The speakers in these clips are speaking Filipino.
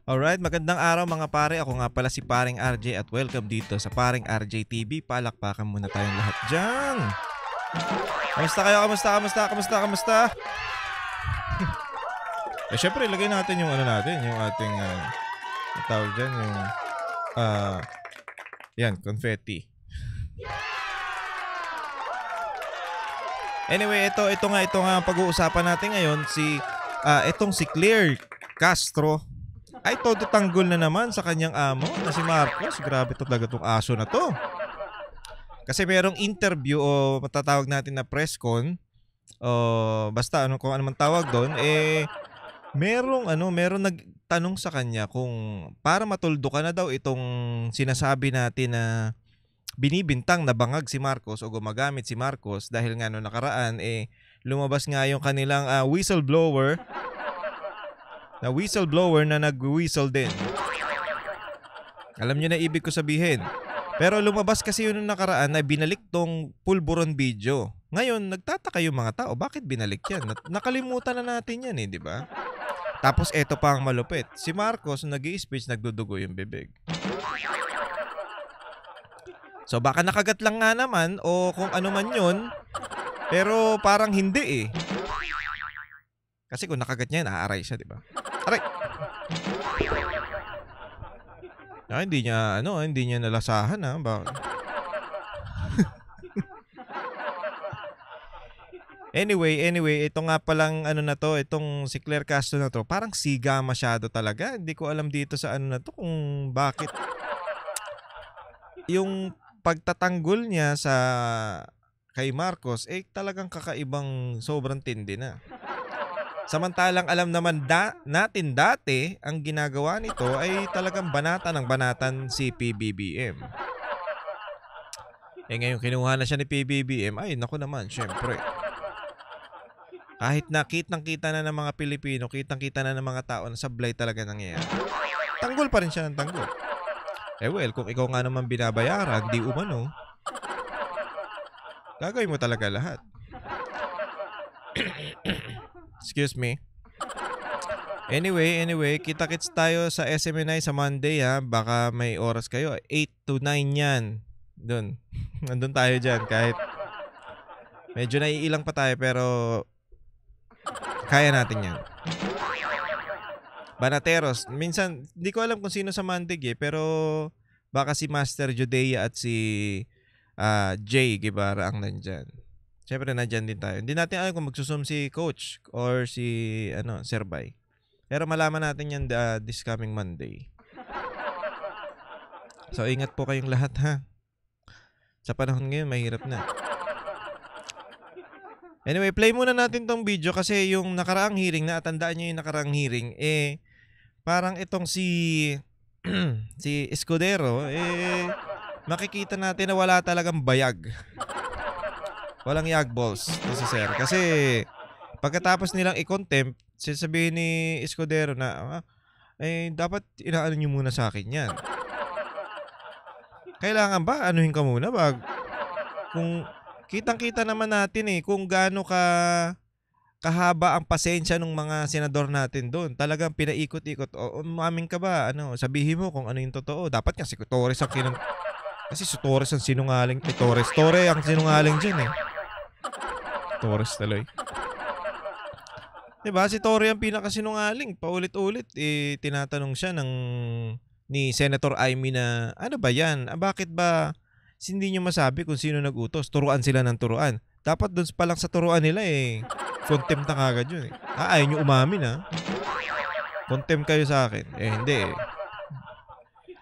Alright, magandang araw mga pare. Ako nga pala si Paring RJ at welcome dito sa Paring RJ TV. Palakpakan muna tayong lahat dyan. Kamusta kayo? Kamusta? Syempre, ilagay natin yung ano natin, yung ating, tawag dyan, yung, yan, confetti. Anyway, ito nga pag-uusapan natin ngayon, itong si Claire Castro ay todo tanggol na naman sa kanyang amo na si Marcos. Grabe talaga tong aso na to. Kasi merong interview o matatawag natin na press con o basta kung ano man tawag doon, merong nagtanong sa kanya kung para matuldo ka na daw itong sinasabi natin na binibintang na bangag si Marcos o gumagamit si Marcos dahil nga noong nakaraan lumabas nga yung kanilang whistleblower na nag-whistle din. Alam niyo na ibig ko sabihin. Pero lumabas kasi yun nung nakaraan na binalik tong pulburon video. Ngayon, nagtataka yung mga tao, bakit binalik yan? Nakalimutan na natin yan di ba? Tapos eto pa ang malupit. Si Marcos, nag-i-speech, nagdudugo yung bibig. So baka nakagat lang nga naman o kung ano man yun, pero parang hindi Kasi kung nakagat niya, naaaray siya, di ba? Aray! Hindi niya nalasahan Bakit? Anyway, ito nga palang itong si Claire Castro na to, parang siga masyado talaga. Hindi ko alam dito sa na to kung bakit. Yung pagtatanggol niya kay Marcos, talagang kakaibang sobrang tindi na. Samantalang alam naman natin dati, ang ginagawa nito ay talagang banatan ng banatan si PBBM. Ngayon kinuha na siya ni PBBM, naku naman, syempre. Kahit nakitang-kita na ng mga Pilipino, kitang-kita na ng mga tao na sablay talaga nangyayari. Tanggol pa rin siya ng tanggol. Kung ikaw nga naman binabayaran, di umano, gagawin mo talaga lahat. Excuse me. Anyway, kita-kits tayo sa SMNI sa Monday Baka may oras kayo. 8 to 9 yan. Doon. Nandun tayo dyan. Kahit medyo naiilang pa tayo pero kaya natin yan. Banateros. Minsan, hindi ko alam kung sino sa Monday pero baka si Master Judea at si Jay Guevara ang nandyan. Siyempre, nandyan din tayo. Hindi natin alam kung magsusum si Coach or si Sir Bay. Pero malaman natin yan this coming Monday. So, ingat po kayong lahat Sa panahon ngayon, mahirap na. Anyway, play muna natin tong video kasi yung nakaraang hearing, tandaan nyo yung nakaraang hearing, parang itong si Escudero, makikita natin na wala talagang bayag. Walang yagballs si Sir. Kasi pagkatapos nilang i-contempt, sasabihin ni Escudero na dapat inaano nyo muna sa akin yan. Kailangan ba anuhin ka muna kung kitang-kita naman natin kung gaano kahaba ang pasensya ng mga senador natin doon. Talagang pinaikot-ikot. Umamin ka ba? Sabihin mo kung ano yung totoo. Dapat nga si Torres ang kasi si Torres ang sinungaling. Torres ang sinungaling dyan Torres taloy. Diba? Si Torre ang pinakasinungaling. Paulit-ulit, tinatanong siya ni Senator Amy na, ano ba yan? Bakit ba hindi nyo masabi kung sino nag-utos? Turuan sila ng turuan. Dapat doon pa lang sa turuan nila contempt na kagad yun ayaw nyo umamin Contempt kayo sa akin. Hindi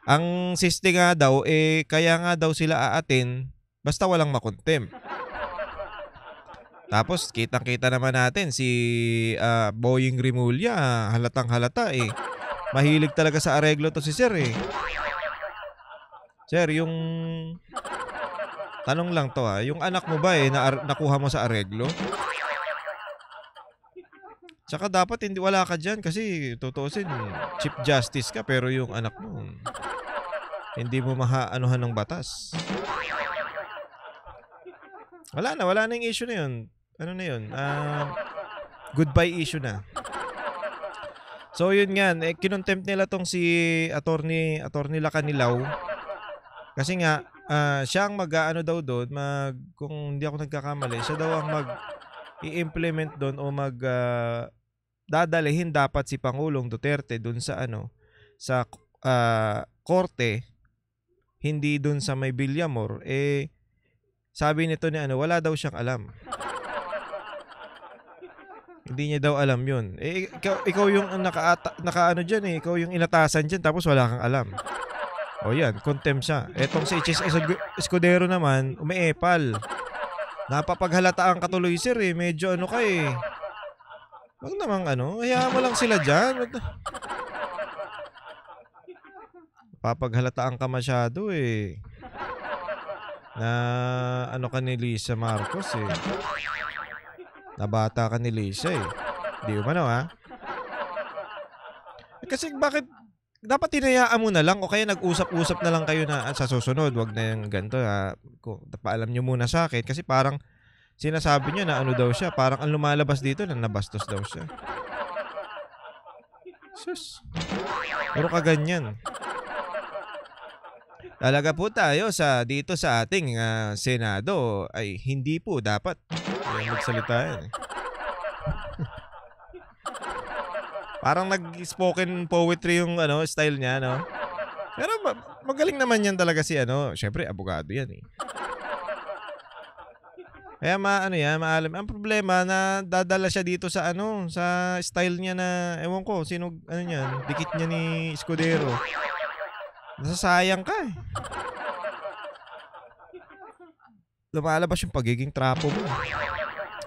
Ang siste nga daw, kaya nga daw sila aatin basta walang makontempt. Tapos, kitang-kita naman natin si Boying Rimulya, halatang halata Mahilig talaga sa areglo to si Sir Sir, yung tanong lang to yung anak mo ba nakuha mo sa areglo? Tsaka dapat wala ka dyan kasi tutuusin, Chief Justice ka pero yung anak mo, hindi mo mahaanuhan ng batas. Wala na yung issue na yun. Goodbye issue na. So yun nga, kinontempt nila tong si attorney Lacanilaw kasi nga siya ang mag-aano daw doon, kung hindi ako nagkakamali, siya daw ang i-implement doon o dadalhin dapat si Pangulong Duterte doon sa sa korte, hindi doon sa may Villamor. Sabi nito ni wala daw siyang alam. Hindi niya daw alam yun. Ikaw yung nakaano dyan ikaw yung inatasan dyan tapos wala kang alam. O yan, contempt siya. Etong si H.S. Escudero naman, umiepal. Napapaghalataan ka tuloy sir medyo ka wag namang hayaan mo lang sila dyan. Papaghalataan ka masyado na ka ni Lisa Marcos Nabata ka ni Lisa Di umano Kasi bakit dapat hinayaan mo na lang o kaya nag-usap-usap na lang kayo na sa susunod, wag na yung ganito kung paalam nyo muna sa akin kasi parang sinasabi niya na daw siya, parang ang lumalabas dito na nabastos daw siya. Sus. Puro ka ganyan. Talaga po tayo dito sa ating Senado ay hindi po dapat magsalita yan Parang nag-spoken poetry yung style niya, no? Pero magaling naman yan talaga si syempre abogado yan Kaya maalam. Ang problema na dadala siya dito sa sa style niya na ewan ko sino niyan, dikit niya ni Escudero. Nasasayang ka Lumalabas yung pagiging trapo mo.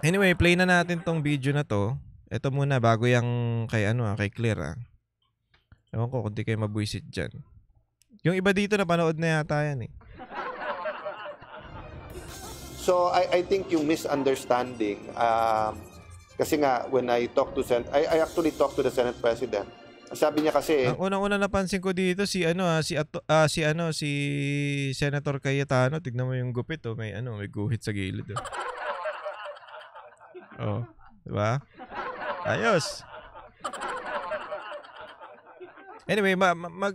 Anyway, play na natin tong video na to. Ito muna bago yung kay kay Claire Ewan ko kung di kayo mabwisit dyan. Yung iba dito napanood na yata yan So I think yung misunderstanding kasi nga when I talk to I actually talked to the Senate President. Sabi niya kasi ang unang-una napansin ko dito si si Senator Cayetano, tignan mo yung gupit may may guhit sa gilid Oh, di ba? Ayos. Anyway,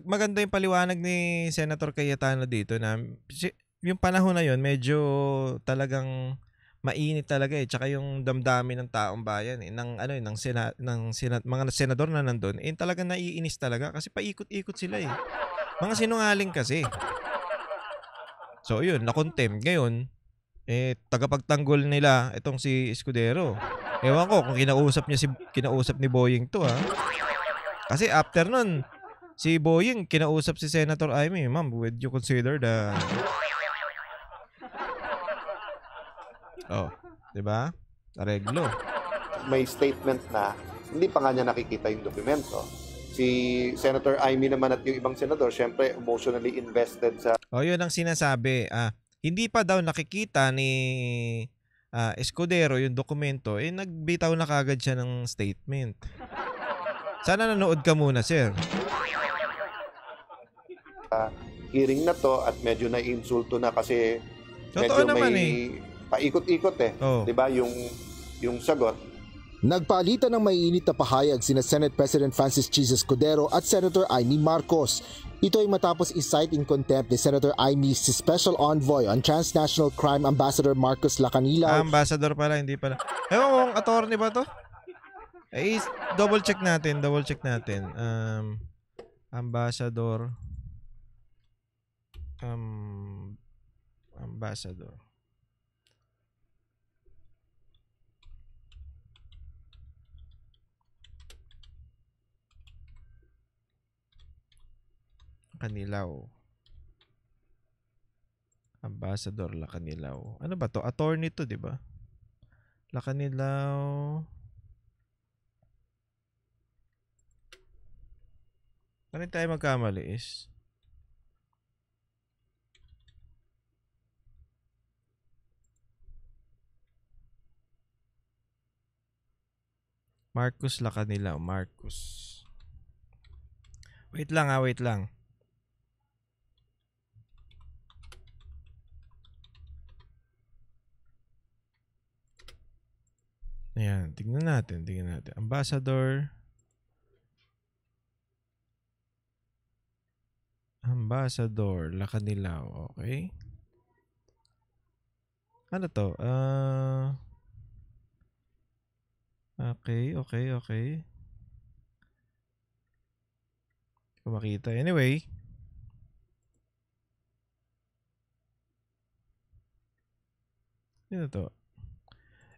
maganda yung paliwanag ni Senator Cayetano dito na yung panahon na yun medyo talagang mainit talaga tsaka yung damdamin ng taong bayan mga senador na nandoon talagang naiinis talaga kasi paikot-ikot sila mga sinungaling kasi. So yun, na-contempt ngayon tagapagtanggol nila itong si Escudero. Ewan ko kung kinausap ni Boying to Kasi after nun, si Boying kinausap si Senator Amy, ma'am, would you consider the di ba? Areglo. May statement na hindi pa nga niya nakikita yung dokumento. Si Senator Amy naman at yung ibang senador, syempre emotionally invested sa yun ang sinasabi. Hindi pa daw nakikita ni Escudero yung dokumento, nagbitaw na kagad siya ng statement. Sana nanood ka muna, sir. Hearing na to at medyo na-insulto na kasi totoo medyo naman may paikot-ikot diba yung sagot. Nagpalitan ng maiinit na pahayag sina Senate President Francis Chis Escudero at Senator Amy Marcos. Ito ay matapos i-cite in contempt ni Senator Amy si Special Envoy on Transnational Crime Ambassador Marcos Lacanilaw. Ambassador pala, hindi pala. Ewan ko kung attorney ba to? Double check natin. Ambassador. Ambassador. Lacanilaw. Ambassador Lacanilaw. Ano ba to? Attorney to, di ba? Lacanilaw. Ano tayo magkamali is? Marcos Lacanilaw. Marcos. Wait lang. Ayan, tingnan natin. Ambassador Ambassador Lacanilaw. Okay. Ano to? Okay. Hindi ko makita. Anyway. Ano to?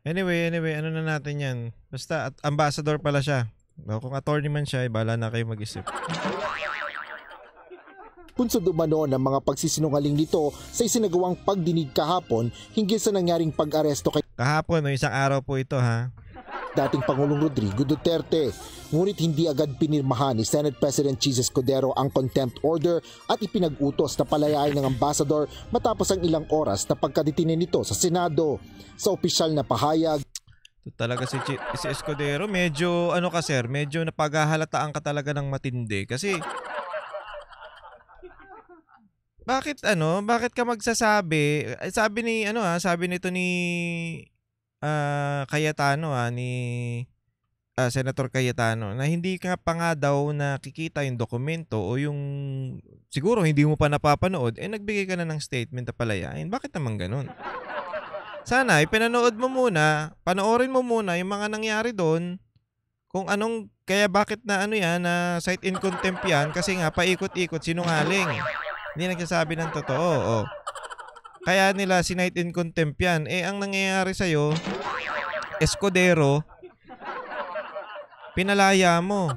Anyway, ano na natin yan? Basta ambassador pala siya. Kung attorney man siya, bahala na kayo mag-isip. Punsod umano ng mga pagsisinungaling nito sa isinagawang pagdinig kahapon hinggil sa nangyaring pag-aresto kay Kahapon, no, isang araw po ito, ha? dating Pangulong Rodrigo Duterte. Ngunit hindi agad pinirmahan ni Senate President Jesus Escudero ang contempt order at ipinag-utos na palayain ng ambassador matapos ang ilang oras na pagkadetine nito sa Senado. Sa opisyal na pahayag, Ito talaga si Escudero, medyo, ano ka sir, medyo napaghahalataan ka talaga ng matindi. Kasi, bakit ka magsasabi, sabi nito ni Cayetano ni Senator Cayetano na hindi ka pa nga daw nakikita yung dokumento o yung siguro hindi mo pa napapanood, nagbigay ka na ng statement na palayain. Bakit naman ganun? Sana ipinanood mo muna, panoorin mo muna yung mga nangyari doon, kung anong, kaya bakit na na cite in contempt yan, kasi nga paikot-ikot sinungaling. Hindi nagsasabi ng totoo. Oh. Kaya nila sinite in contempt yan. Ang nangyayari sa'yo, Escudero, pinalaya mo.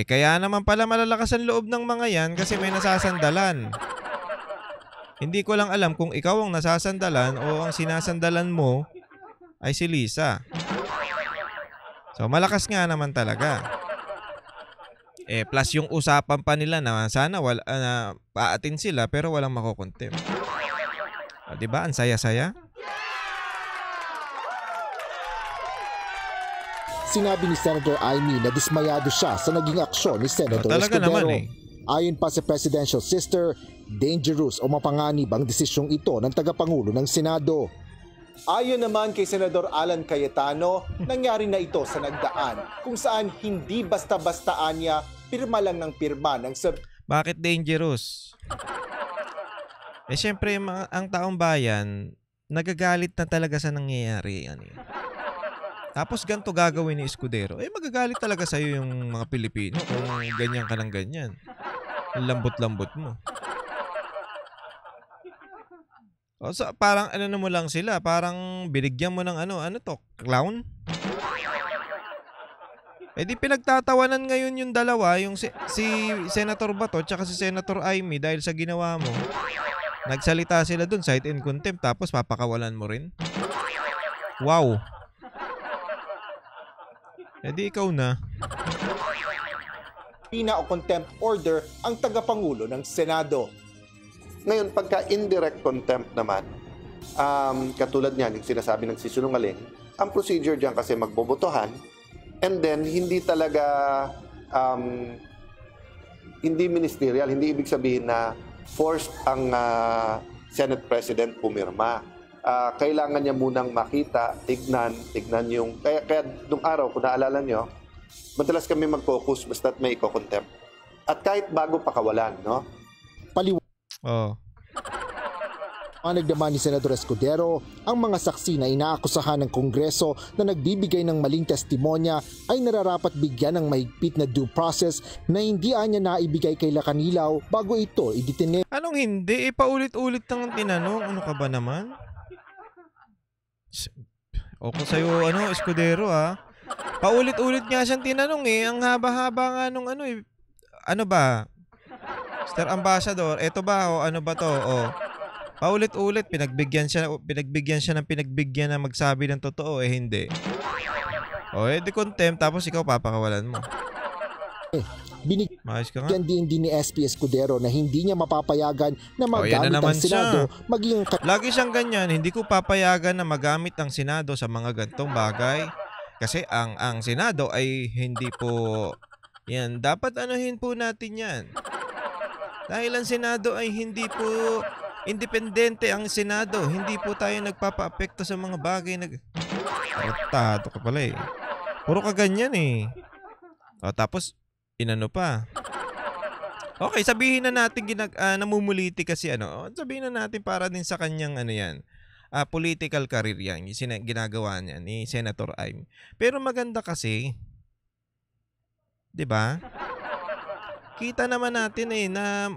Kaya naman pala malalakas ang loob ng mga yan kasi may nasasandalan. Hindi ko lang alam kung ikaw ang nasasandalan o ang sinasandalan mo ay si Lisa. So malakas nga naman talaga. Plus yung usapan pa nila na sana paatin sila pero walang makokontempt. Diba? Ang saya-saya. sinabi ni Senator Amy na dismayado siya sa naging aksyon ni Senator Talaga Escudero. naman Ayon pa sa presidential sister, dangerous o mapanganib ang desisyong ito ng tagapangulo ng Senado. Ayon naman kay Senador Alan Cayetano, nangyari na ito sa nagdaan kung saan hindi basta-bastaan niya pirma lang ng pirma ng Bakit dangerous? Siyempre, ang taong bayan, nagagalit na talaga sa nangyayari. Tapos ganito gagawin ni Escudero. Magagalit talaga sa'yo yung mga Pilipino kung ganyan ka ng ganyan. Lambot-lambot mo. So, parang mo lang sila, parang binigyan mo ng ano to, clown? Di pinagtatawanan ngayon yung dalawa, yung si Senator Bato tsaka si Senator Amy dahil sa ginawa mo. Nagsalita sila dun, cite in contempt, tapos papakawalan mo rin. Wow. Di ikaw na. pina o contempt order ang tagapangulo ng Senado. Ngayon, pagka indirect contempt naman, katulad niyan, yung sinasabi ng sisinungaling, ang procedure diyan kasi magbobotohan, and then hindi talaga, hindi ministerial, hindi ibig sabihin na forced ang Senate President pumirma. Kailangan niya munang makita, tignan yung, kaya nung araw, kung naalala nyo, madalas kami mag-focus basta't may iko-contempt. At kahit bago pakawalan, no? Paliwanag naman ni Senator Escudero, ang mga saksi na inaakusahan ng Kongreso na nagbibigay ng maling testimonya ay nararapat bigyan ng mahigpit na due process na hindi anya naibigay kay Lacanilaw bago ito idetine. Anong hindi? Paulit-ulit nang tinanong. Ano ka ba naman? O kung sa'yo, Escudero, paulit-ulit nga siyang tinanong Ang haba-haba nga nung Ano ba? Mr. Ambassador, eto ba o ano ba to? Paulit-ulit pinagbigyan siya ng pinagbigyan na magsabi ng totoo hindi. Di contempt tapos ikaw papakawalan mo. Binigyan din ni SP Escudero na hindi niya mapapayagan na magamit ang Senado maging lagi siyang ganyan, hindi ko papayagan na magamit ang Senado sa mga gantong bagay kasi ang Senado ay hindi po yan, dapat anuhin po natin yan. Dahil ang Senado ay hindi po independente ang Senado. Hindi po tayo nagpapa-apekto sa mga bagay na... Tato ka pala Puro ka ganyan Tapos, inano pa. Okay, sabihin na natin namumuliti kasi sabihin na natin para din sa kanyang political career yan, yung ginagawa niya ni Senator Amy. Pero maganda kasi, 'di ba? Kita naman natin na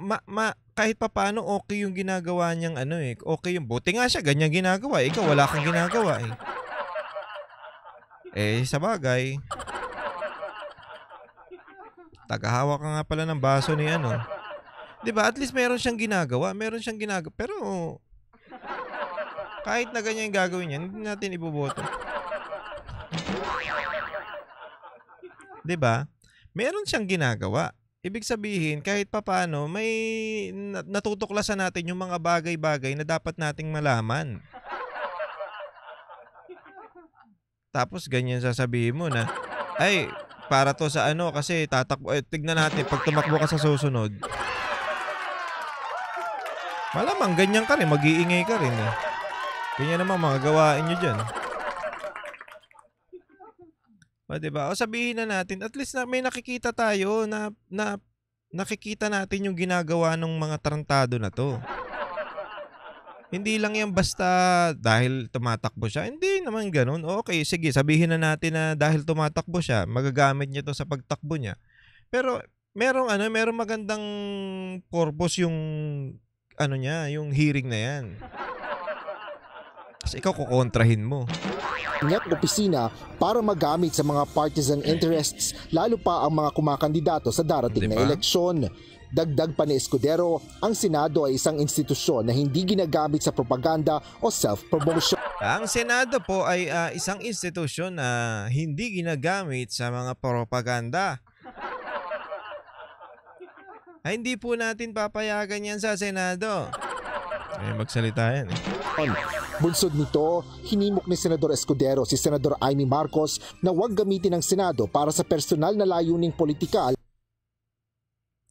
kahit papaano okay yung ginagawa niyang okay yung buti nga siya ganyan ginagawa, ikaw wala kang ginagawa eh. Sa bagay, tagahawak ka nga pala ng baso ni 'di ba? At least meron siyang ginagawa, pero kahit na ganyan yung gagawin niya, hindi natin iboboto. 'Di ba? Meron siyang ginagawa. Ibig sabihin, kahit papaano, may natutuklasan natin yung mga bagay-bagay na dapat nating malaman. Tapos ganyan sasabihin mo na, ay, para to sa kasi tatakbo. Tignan natin, pag tumakbo ka sa susunod, malamang ganyan ka rin, mag-iingay ka rin eh. Ganyan naman mga gawain nyo dyan. O, diba? O sabihin na natin, at least may nakikita tayo na nakikita natin yung ginagawa ng mga tarantado na to. Hindi lang yan basta dahil tumatakbo siya. Hindi naman ganun. Okay, sige, sabihin na natin na dahil tumatakbo siya, magagamit niya to sa pagtakbo niya. Pero merong magandang purpose yung yung hearing na yan. Kasi ikaw kukontrahin mo. Ng opisina para magamit sa mga partisan interests, lalo pa ang mga kumakandidato sa darating na eleksyon. Dagdag pa ni Escudero, ang Senado ay isang institusyon na hindi ginagamit sa propaganda o self-promotion. Ang Senado po ay isang institusyon na hindi ginagamit sa mga propaganda. Ay, hindi po natin papayagan yan sa Senado. Magsalita yan eh. Bunsod nito, hinimok ni Senador Escudero si Senador Amy Marcos na huwag gamitin ang Senado para sa personal na layuning politikal.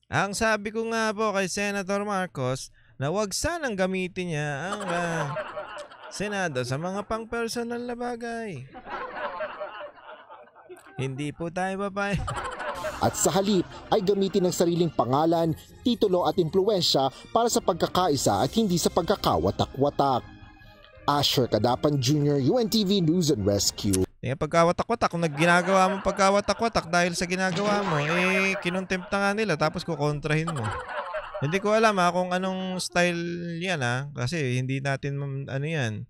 Ang sabi ko nga po kay Senator Marcos na huwag sanang gamitin niya ang Senado sa mga pang-personal na bagay. Hindi po tayo papay. At sa halip ay gamitin ang sariling pangalan, titulo at impluensya para sa pagkakaisa at hindi sa pagkakawatak-watak. Asher Kadapan Jr., UNTV News and Rescue. Pagkawatak-watak, kung ginagawa mo pagkawatak-watak dahil sa ginagawa mo, kinontempt na nga nila tapos kukontrahin mo. Hindi ko alam kung anong style yan kasi hindi natin yan.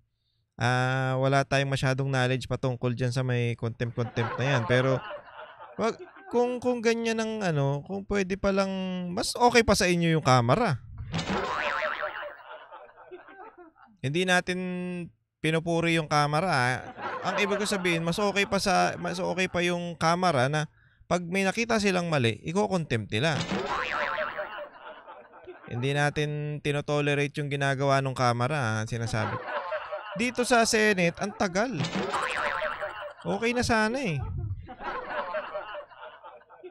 Wala tayong masyadong knowledge patungkol dyan sa may contempt na yan. Pero kung ganyan ang kung pwede palang mas okay pa sa inyo yung camera. Hindi natin pinupuri yung camera. Ang ibig ko sabihin, mas okay pa yung camera na pag may nakita silang mali, iko-contempt nila. Hindi natin tinotolerate yung ginagawa ng camera, sinasabi. Dito sa Senate, ang tagal. Okay na sana eh.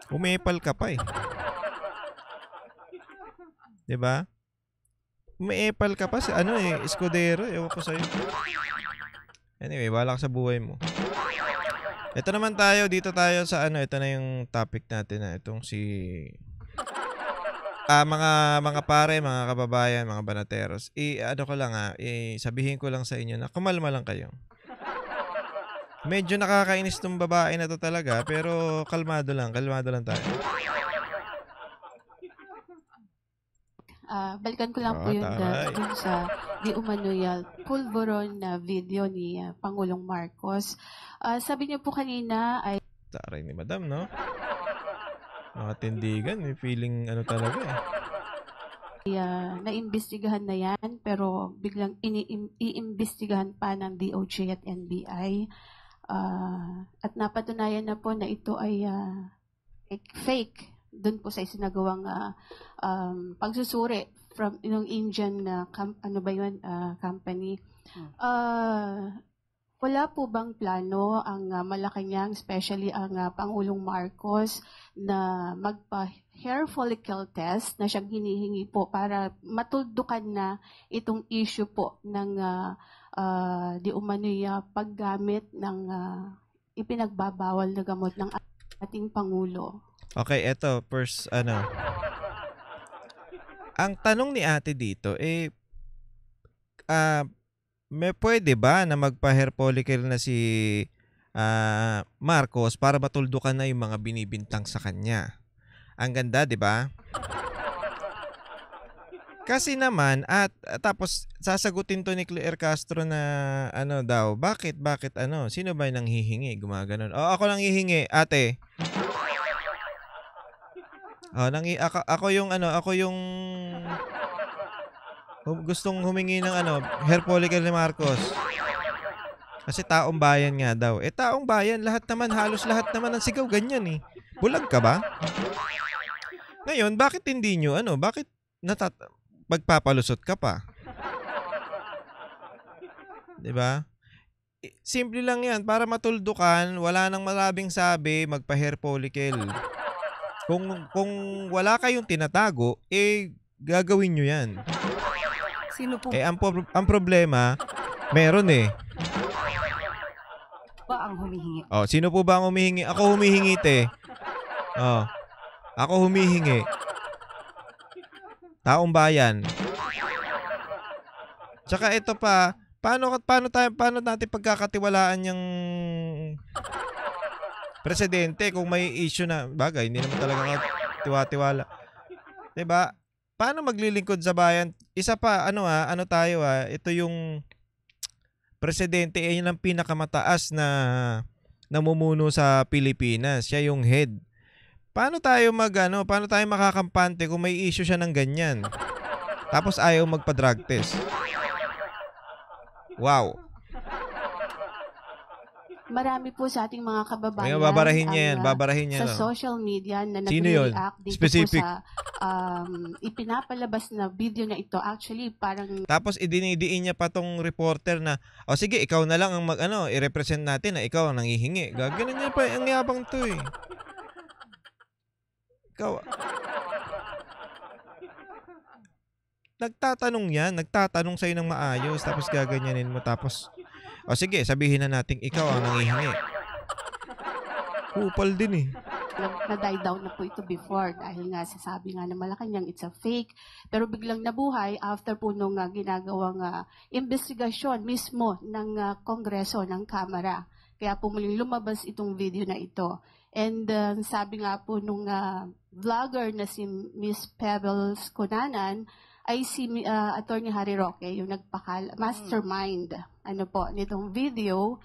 Umepal ka pa eh. 'Di ba? Umeepal ka pa Escudero, ewan ko sa'yo. Anyway, bahala ka sa buhay mo. Ito naman dito tayo sa ito na yung topic natin na itong si mga pare, mga kababayan, mga banateros. Ko lang sabihin ko lang sa inyo na kumalma lang kayo. Medyo nakakainis tong babae na to talaga, pero kalmado lang tayo. Balikan ko lang po yun dun sa di umano'y pulveron na video ni Pangulong Marcos. Sabi niyo po kanina ay Taray ni Madam, no? Mga tindigan, may feeling talaga eh. Naimbestigahan na yan, pero biglang iimbestigahan pa ng DOJ at NBI. At napatunayan na po na ito ay fake doon po sa isinagawang pagsusuri from yung Indian company. Wala po bang plano ang Malacanang, especially ang Pangulong Marcos, na magpa-hair follicle test na siyang hinihingi po para matuldukan na itong issue po ng di umano'y paggamit ng ipinagbabawal na gamot ng ating Pangulo? Okay, eto first ang tanong ni ate dito, may pwede ba na magpa-hair follicle na si Marcos para matuldukan na yung mga binibintang sa kanya? Ang ganda, di ba? Kasi naman, tapos sasagutin to ni Claire Castro na ano daw, bakit ano, sino ba yung nanghihingi? Gumaganon. O, ako nang hihingi, ate. O, ako yung gustong humingi ng hair follicle ni Marcos. Kasi taong bayan nga daw. Taong bayan, halos lahat naman ng sigaw ganyan eh. Bulag ka ba? Ngayon, bakit hindi nyo, bakit magpapalusot ka pa? 'Di ba? Simple lang 'yan, para matuldukan, wala nang marabing sabi, magpa-hair follicle. Kung wala kayong tinatago, gagawin nyo 'yan. Sino po Ang problema, meron ba ang humihingi? Oh, sino po ba ang humihingi? Ako humihingi, te. Oh. Ako humihingi. Taong bayan. Tsaka ito pa, paano natin pagkakatiwalaan yung presidente kung may issue na bagay, hindi naman talaga tiwa-tiwala. 'Di ba? Paano maglilingkod sa bayan? Isa pa, ito yung presidente, yun ang pinakamataas na namumuno sa Pilipinas. Siya yung head. Paano tayo makakampante kung may issue siya ng ganyan? Tapos ayaw magpa-drug test. Wow. Marami po sa ating mga kababayan Ngayon, babarahin niya yan. Sa social media na Sino yun? nag-react dito Specific. po sa ipinapalabas na video na ito. Actually, parang Tapos idinidiin niya pa tong reporter na, sige, ikaw na lang ang i-represent natin na ikaw ang nanghihingi. Gaganon niya pa, ang yabang to eh. Ikaw, nagtatanong sa'yo ng maayos, tapos gaganyanin mo, tapos, sige, sabihin na natin ikaw ang nanghihingi. Kupal din eh. na-die down na po ito before dahil nga sasabi nga na Malacanang it's a fake. Pero biglang nabuhay after po nung ginagawang investigasyon mismo ng Kongreso, ng Kamara. Kaya po muling lumabas itong video na ito. And sabi nga po nung vlogger na si Miss Pebbles Cunanan ay si Attorney Harry Roque, yung mastermind nitong video.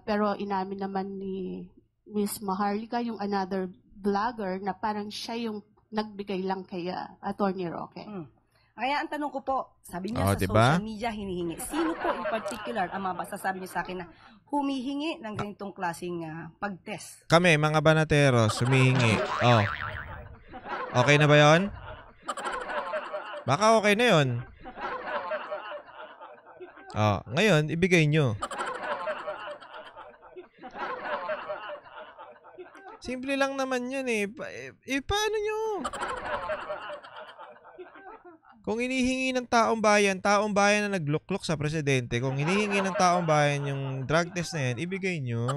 Pero inamin naman ni Miss Maharlika, yung another vlogger, na parang siya yung nagbigay lang kay Attorney Roque. Kaya ang tanong ko po, sabi niya sa diba? social media hinihingi. Sino po in particular ang masasabi niyo sa akin na humihingi ng ganitong klaseng pag-test? Kami, mga banateros, humihingi. Okay na ba yon? Baka okay na yon. Ngayon, ibigay nyo. Simple lang naman yun eh. Paano nyo? Kung hinihingi ng taong bayan na nagluklok sa presidente, kung hinihingi ng taong bayan yung drug test na yan, ibigay nyo.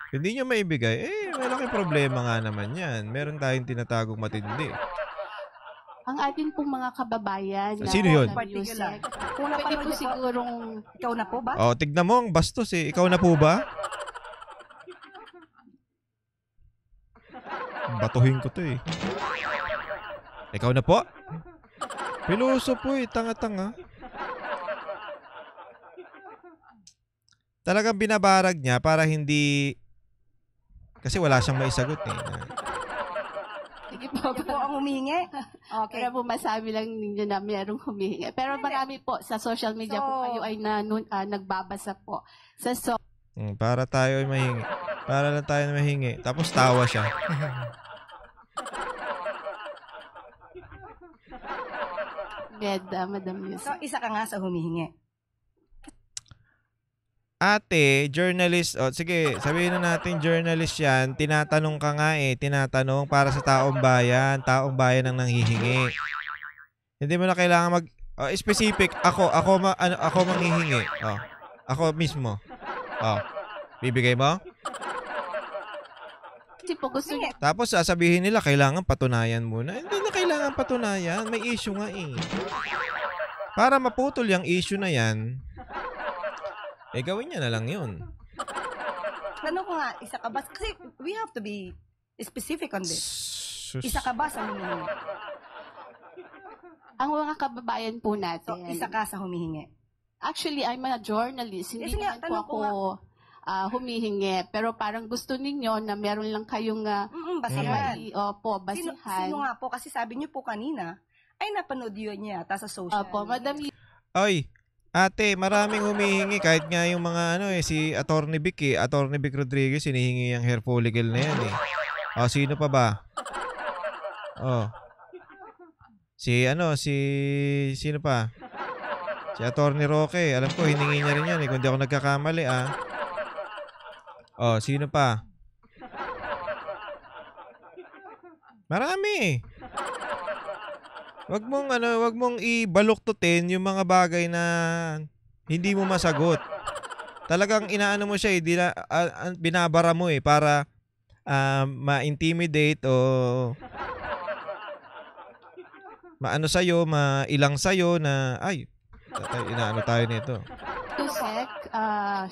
Hindi nyo maibigay, malaking problema nga naman yan. Meron tayong tinatagong matindi. Ang atin pong mga kababayan na Sino yun? Yusek, Kung pwede napanood po niyo po, sigurong ikaw na po ba? Tignan mo ang bastos eh. Ikaw na po ba? Batuhin ko to eh. Ikaw na po? Piloso po eh. Tanga-tanga. Talagang binabarag niya para hindi... Kasi wala siyang maisagot eh. sige po, Ikaw po ang humihingi? Okay. pero po masabi lang ninyo na mayroong humihingi. Pero marami po sa social media po kayo ay nagbabasa po. Para tayo ay mahingi. Para lang tayo mahingi. Tapos tawa siya. Madam Yusek. So, isa ka nga sa humihingi. Ate, journalist, sige, sabihin na natin journalist yan, tinatanong ka nga tinatanong para sa taong bayan ang nanghihingi. Hindi mo na kailangan specific, ako manghihingi. Ako mismo. Bibigay mo? Kasi po gusto niya Tapos sasabihin nila, kailangan patunayan muna. Hindi na kailangan patunayan. May issue nga eh. Para maputol yung issue na yan, gawin niya na lang yun. Tanong ko nga, isa ka ba? Kasi we have to be specific on this. Sus. Isa ka ba sa humihingi? ang mga kababayan po So, natin. isa ka sa humihingi. Actually, I'm a journalist. Hindi Kasi nga, naman po tanong ko ako humihingi. Pero parang gusto ninyo na meron lang kayong Basihan. basihan. Sino nga po? Kasi sabi niyo po kanina, ay napanood yun niya ata sa social Opo, media. Madam Oy, ate, maraming humihingi. Kahit nga yung mga si Attorney Vic Attorney Vic Rodriguez, hinihingi yung hair follicle na yan eh. O, sino pa ba? Oh. Sino pa? Si Attorney Roque. Alam ko, hiningi niya rin yan eh. Kung di ako nagkakamali Oh, sino pa? Marami. Wag mong ibaluktutin yung mga bagay na hindi mo masagot. Talagang inaano mo siya binabara mo para ma-intimidate o maano sa'yo, mailang sa'yo na inaano tayo nito. Tusek,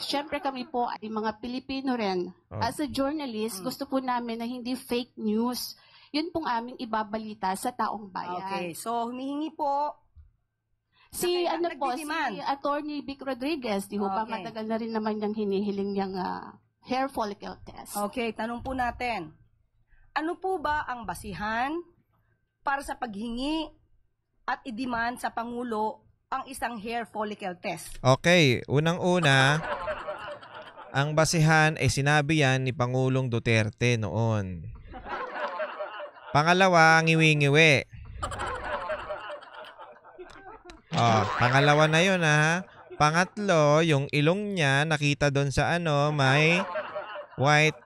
syempre kami po ay mga Pilipino rin. Oh. As a journalist, gusto po namin na hindi fake news. Yun pong aming ibabalita sa taong bayan. Okay, so humihingi po. Si Nagdidemand. Attorney Vic Rodriguez, di ho ba Okay. matagal na rin naman niyang hinihiling niyang hair follicle test. Okay, tanong po natin. Ano po ba ang basihan para sa paghingi at i-demand sa Pangulo ang isang hair follicle test? Okay, unang-una, ang basihan ay sinabi yan ni Pangulong Duterte noon. Pangalawa, ngiwi-ngiwi. Pangalawa na yun Pangatlo, yung ilong niya nakita doon sa may white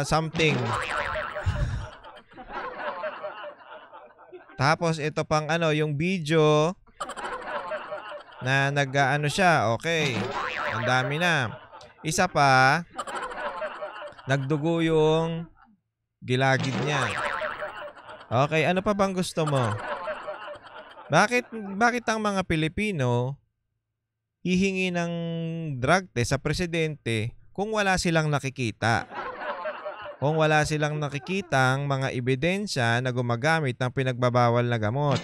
something. Tapos ito pang yung video na siya. Okay. Ang dami na. Isa pa, nagdugo yung gilagid niya. Okay, ano pa bang gusto mo? Bakit ang mga Pilipino hihingi ng drug test sa presidente kung wala silang nakikita? Kung wala silang nakikitang mga ebidensya na gumagamit ng pinagbabawal na gamot.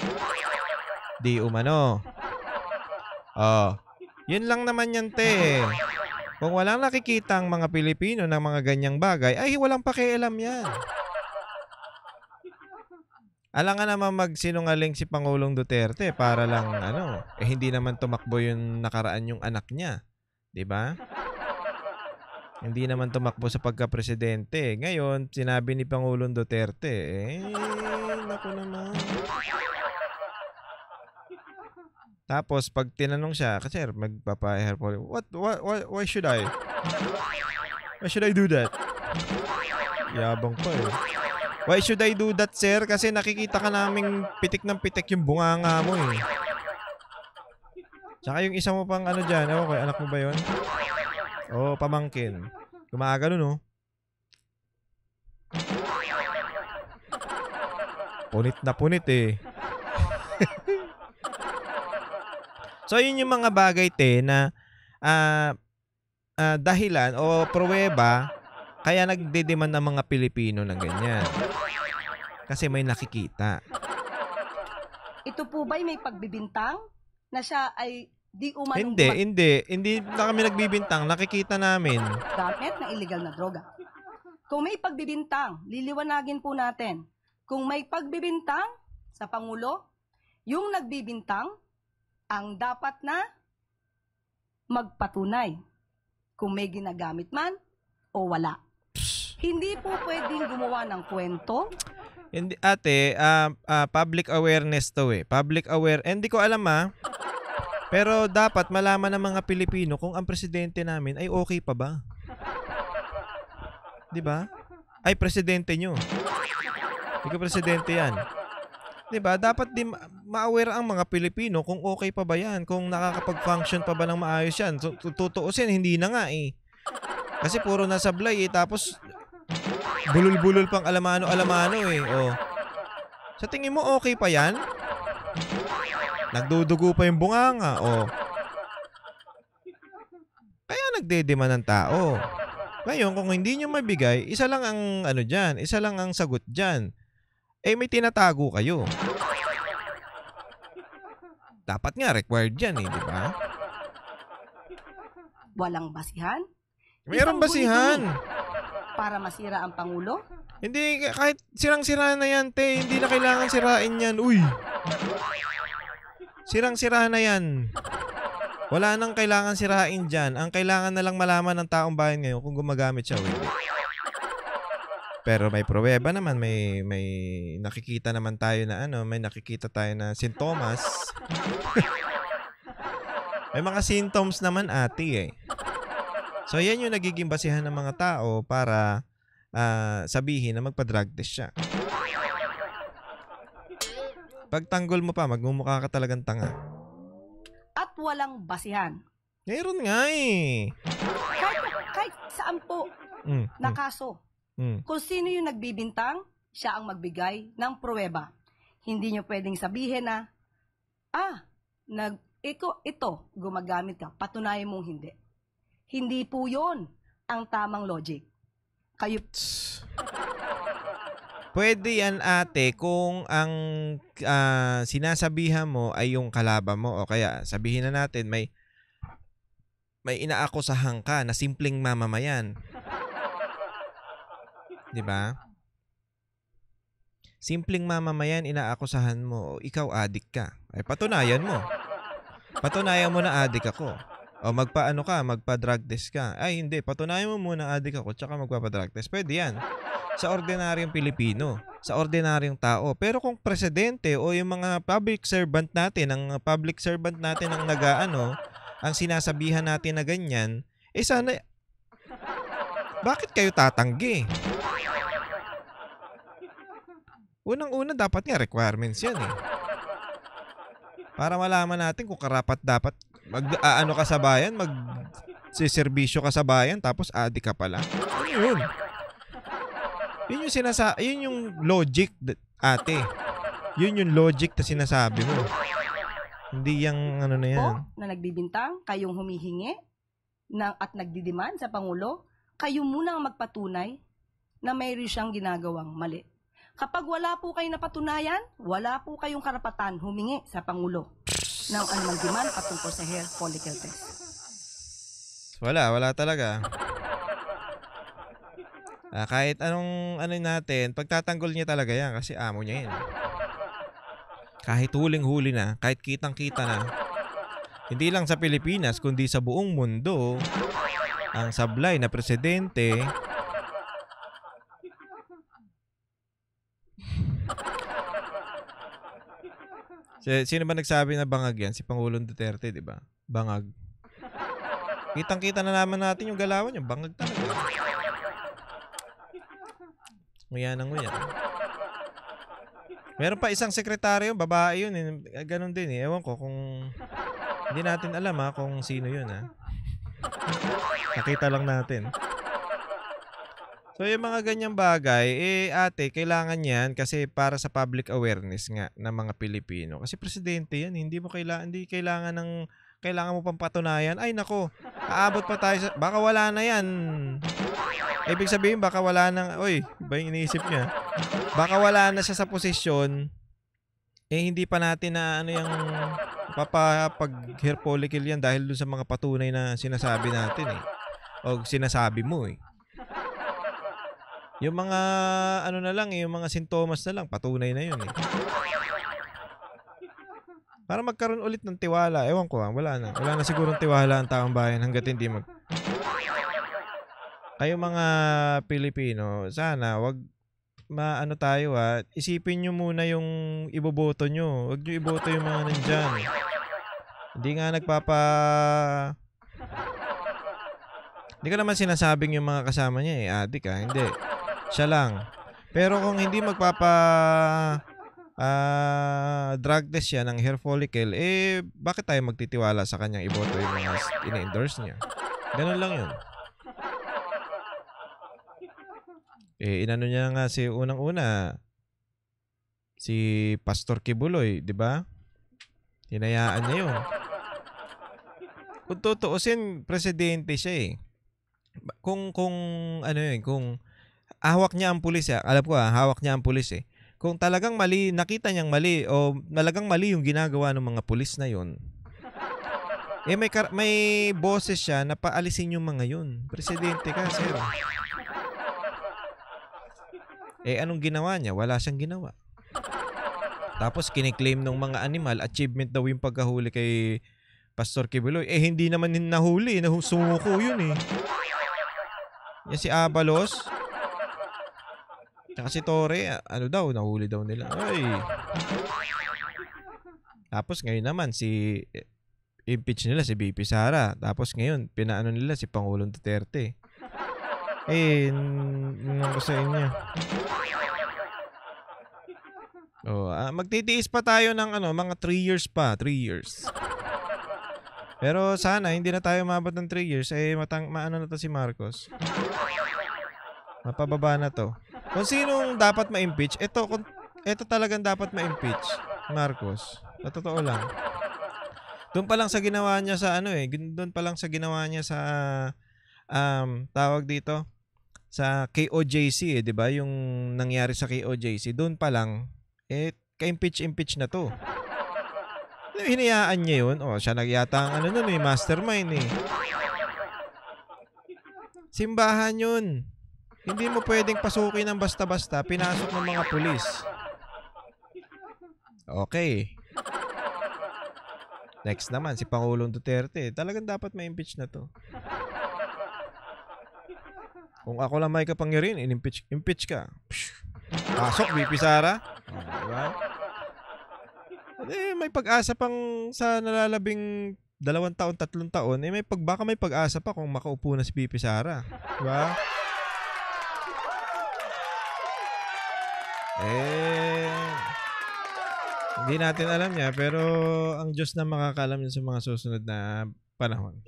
Di umano. Yun lang naman yan, te. Kung walang nakikita ang mga Pilipino ng mga ganyang bagay, ay walang pakialam yan. Alangan naman magsinungaling si Pangulong Duterte para lang hindi naman tumakbo yung nakaraan yung anak niya. 'Di ba? Hindi naman tumakbo sa pagka-presidente. Ngayon, sinabi ni Pangulong Duterte, naku naman. Tapos pag tinanong siya, kasi magpapa-hair follicle, why should I? Why should I do that? Yabang pa Why should I do that, sir? Kasi nakikita ka naming pitik ng pitik yung bunganga mo Tsaka yung isa mo pang dyan. Okay, anak mo ba yun? Pamangkin. Gumagano, no? Punit na punit So, yun yung mga bagay, na dahilan o pruweba kaya nagdedemand ng mga Pilipino ng ganyan. Kasi may nakikita. Ito po ba'y may pagbibintang na siya ay di umanong Hindi na kami nagbibintang. Nakikita namin. gamit ng illegal na droga? Kung may pagbibintang, liliwanagin po natin. Kung may pagbibintang sa Pangulo, yung nagbibintang ang dapat na magpatunay kung may ginagamit man o wala. Hindi po pwedeng gumawa ng kwento. Hindi, ate, public awareness to Public aware. Hindi ko alam Pero dapat malaman ng mga Pilipino kung ang presidente namin ay okay pa ba? 'Di ba? Ay presidente nyo. Hindi ko presidente yan. 'Di ba? Dapat ma-aware ang mga Pilipino kung okay pa ba yan, kung nakakapag-function pa ba ng maayos yan. So, tutuusin, hindi na nga eh. Kasi puro nasablay eh, tapos bulol-bulol pang alamano-alamano eh. Oh. Sa tingin mo okay pa yan? Nagdudugo pa yung bunganga. Oh. Kaya nagdedemand ng tao. Ngayon, kung hindi nyo mabigay, isa lang ang ano dyan, isa lang ang sagot dyan. Eh, may tinatago kayo. Dapat nga, required yan eh, di ba? Walang basihan? Mayroong Isang basihan. guni-guni para masira ang Pangulo? Hindi, kahit sirang-sira na yan, te. Hindi na kailangan sirain yan. Uy! Sirang-sira na yan. Wala nang kailangan sirain dyan. Ang kailangan na lang malaman ng taong bayan ngayon kung gumagamit siya o hindi. Pero may pruweba naman, may nakikita naman tayo na may nakikita tayo na sintomas. May mga symptoms naman ate eh. So yan yung nagiging basihan ng mga tao para sabihin na magpa-drug test siya. Pag tanggol mo pa, magmumukha ka talagang tanga. At walang basihan. Meron nga eh. Kahit saan po na kaso. Kung sino yung nagbibintang, siya ang magbigay ng pruweba. Hindi nyo pwedeng sabihin na, ito, gumagamit ka, patunayan mong hindi. Hindi po yun ang tamang logic. Kayo... Pwede yan ate kung ang sinasabihan mo ay yung kalaban mo o kaya sabihin na natin may inaakusahan ka na simpleng mamamayan. 'Di ba? Simpleng mamamayan inaakusahan mo, ikaw adik ka. Ay patunayan mo. Patunayan mo na adik ako. O magpa-drug test ka. Ay hindi, patunayan mo muna adik ako tsaka magpapa-drug test. Pwede yan. Sa ordinaryong Pilipino, sa ordinaryong tao. Pero kung presidente o yung mga public servant natin ang ang sinasabihan natin na ganyan, sana bakit kayo tatanggi? Unang-una dapat nga requirements yan eh. Para malaman natin kung karapat-dapat mag-aano ka sa bayan, mag-serbisyo ka sa bayan, tapos adik ka pala. Ano yun? Yun yung logic, ate. Yun yung logic na sinasabi mo. Hindi yung ano na yan. Na nagbibintang, kayong humihingi at nagdidiman sa Pangulo, kayo muna ang magpatunay na mayroon siyang ginagawang mali. Kapag wala po kayo napatunayan, wala po kayong karapatan humingi sa Pangulo ng anumang demand patungkol sa hair follicle test. Wala talaga. Kahit anong natin, pagtatanggol niya talaga yan kasi amo niya yan. Kahit huling-huli na, kahit kitang-kita na, hindi lang sa Pilipinas, kundi sa buong mundo, ang sablay na presidente, sino ba nagsabi na bangag yan? Si Pangulong Duterte, di ba? Bangag. Kitang-kita na naman natin yung galawan niya. Bangag talaga. Nguya ng nguya. Meron pa isang sekretaryo, babae yun. Ganon din eh. Ewan ko kung... Hindi natin alam kung sino yun Nakita lang natin. So yung mga ganyang bagay, ate, kailangan yan kasi para sa public awareness nga ng mga Pilipino. Kasi presidente yan, hindi kailangan mo pang patunayan. Ay nako, aabot pa tayo baka wala na yan. Ibig sabihin baka wala na, iba yung iniisip niya. Baka wala na siya sa posisyon, hindi pa natin na yung pag-hair follicle yan dahil dun sa mga patunay na sinasabi natin o sinasabi mo Yung mga na lang, yung mga sintomas na lang, patunay na yun Para magkaroon ulit ng tiwala. Ewan ko wala na. Wala na sigurong tiwala ang taong bayan hanggat hindi Kayo mga Pilipino, sana wag tayo isipin nyo muna yung iboboto nyo. Wag nyo iboto yung mga nandyan. Hindi nga Hindi ko naman sinasabing yung mga kasama niya adik hindi. Siya lang. Pero kung hindi drug test siya ng hair follicle, bakit tayo magtitiwala sa kanyang iboto yung mga ina-endorse niya? Ganun lang yun. Inano niya nga si unang-una, si Pastor Kibuloy, di ba? Hinayaan niya yun. Kung tutuusin, presidente siya Kung ano yun, kung hawak niya ang pulis, alam ko hawak niya ang pulis Kung talagang mali, nakita niyang mali o talagang mali yung ginagawa ng mga pulis na yun, may boses siya na paalisin yung mga yun. Presidente ka, sir. Anong ginawa niya? Wala siyang ginawa. Tapos kiniklaim ng mga animal, achievement daw yung pagkahuli kay Pastor Kibuloy. Hindi naman nahuli. Sumuko yun Yan si Abalos. Tsaka si Torre, nahuli daw nila. Tapos ngayon naman, impeach nila si BP Sara. Tapos ngayon, pinaano nila si Pangulong Duterte. Nung ko sa inyo. Magtitiis pa tayo ng mga 3 years pa. 3 years. Pero sana, hindi na tayo mabot ng 3 years. Maano na to si Marcos. Mapababa na to. Kung sinong dapat ma-impeach, ito talagang dapat ma-impeach. Marcos. Sa totoo lang. Doon pa lang sa ginawa niya sa doon pa lang sa ginawa niya sa tawag dito sa KOJC, 'di ba? Yung nangyari sa KOJC, doon pa lang ka-impeach na to. Hinayaan niya yun. Siya nagyata ang mastermind Simbahan yun. Hindi mo pwedeng pasukin ng basta-basta, pinasok ng mga pulis. Okay. Next naman, si Pangulong Duterte. Talagang dapat ma-impeach na to. Kung ako lang may kapangyarihan, impeach ka. Pasok, BP Sara. Diba? May pag-asa pang sa nalalabing 2 taon, 3 taon. Baka may pag-asa pa kung makaupo na si BP Sara. Diba? Hindi natin alam niya, pero ang Diyos na makakaalam niya sa mga susunod na panahon.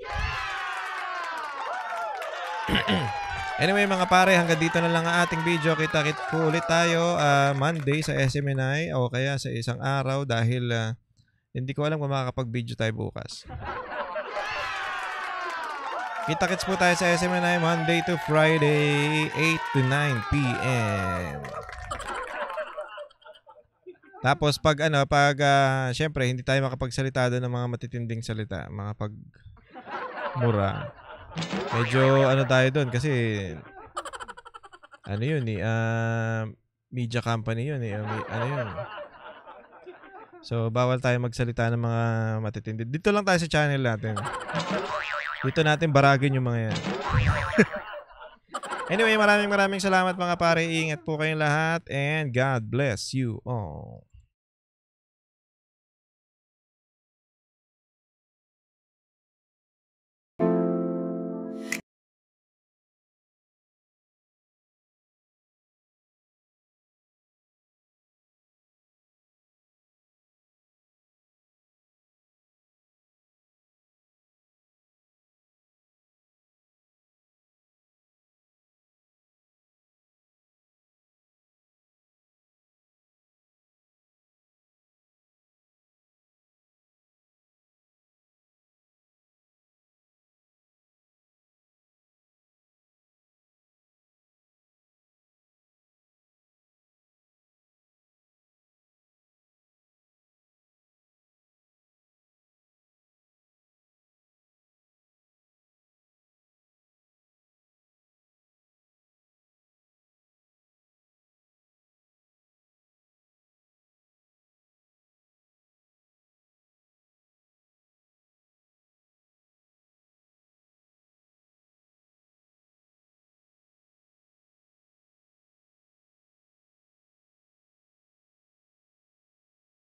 Anyway mga pare, hanggang dito na lang ang ating video. Kita-kit po ulit tayo Monday sa SMNI o kaya sa isang araw dahil hindi ko alam kung makakapag-video tayo bukas. Kita-kits po tayo sa SMNI Monday to Friday, 8 to 9 p.m. Tapos syempre hindi tayo makapagsalita doon ng mga matitinding salita, mga pagmura. Medyo tayo doon kasi yun media company yun yun. So bawal tayo magsalita ng mga matitindi. Dito lang tayo sa channel natin. Dito natin baragin yung mga yan. Anyway, maraming salamat mga pare. Ingat po kayong lahat and God bless you all.